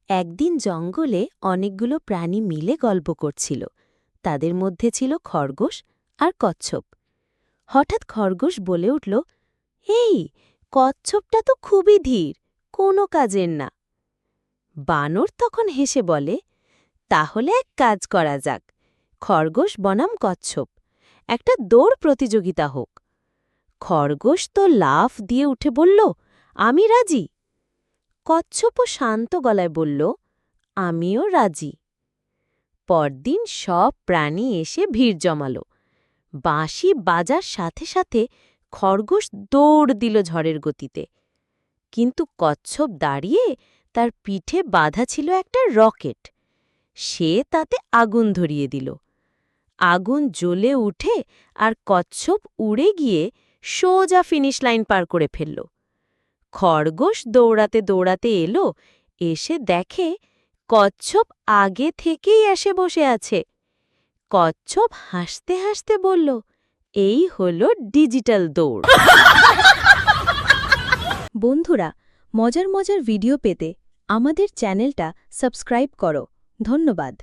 একদিন জঙ্গলে অনেকগুলো প্রাণী মিলে গল্প করছিল। তাদের মধ্যে ছিল খরগোশ আর কচ্ছপ। হঠাৎ খরগোশ বলে উঠল, এই, কচ্ছপটা তো খুবই ধীর, কোনো কাজের না। বানর তখন হেসে বলে, তাহলে এক কাজ করা যাক, খরগোশ বনাম কচ্ছপ, একটা দৌড় প্রতিযোগিতা হোক। খরগোশ তো লাফ দিয়ে উঠে বলল, আমি রাজি। কচ্ছপও শান্ত গলায় বলল, আমিও রাজি। পরদিন সব প্রাণী এসে ভিড় জমালো। বাঁশি বাজার সাথে সাথে খরগোশ দৌড় দিল ঝড়ের গতিতে। কিন্তু কচ্ছপ দাঁড়িয়ে, তার পিঠে বাঁধা ছিল একটা রকেট। সে তাতে আগুন ধরিয়ে দিল। আগুন জ্বলে উঠে আর কচ্ছপ উড়ে গিয়ে সোজা ফিনিশ লাইন পার করে ফেলল। খরগোশ দৌড়াতে দৌড়াতে এলো, এসে দেখে কচ্ছপ আগে থেকেই এসে বসে আছে। কচ্ছপ হাসতে হাসতে বলল, এই হলো ডিজিটাল দৌড়। বন্ধুরা, মজার মজার ভিডিও পেতে আমাদের চ্যানেলটা সাবস্ক্রাইব করো। ধন্যবাদ।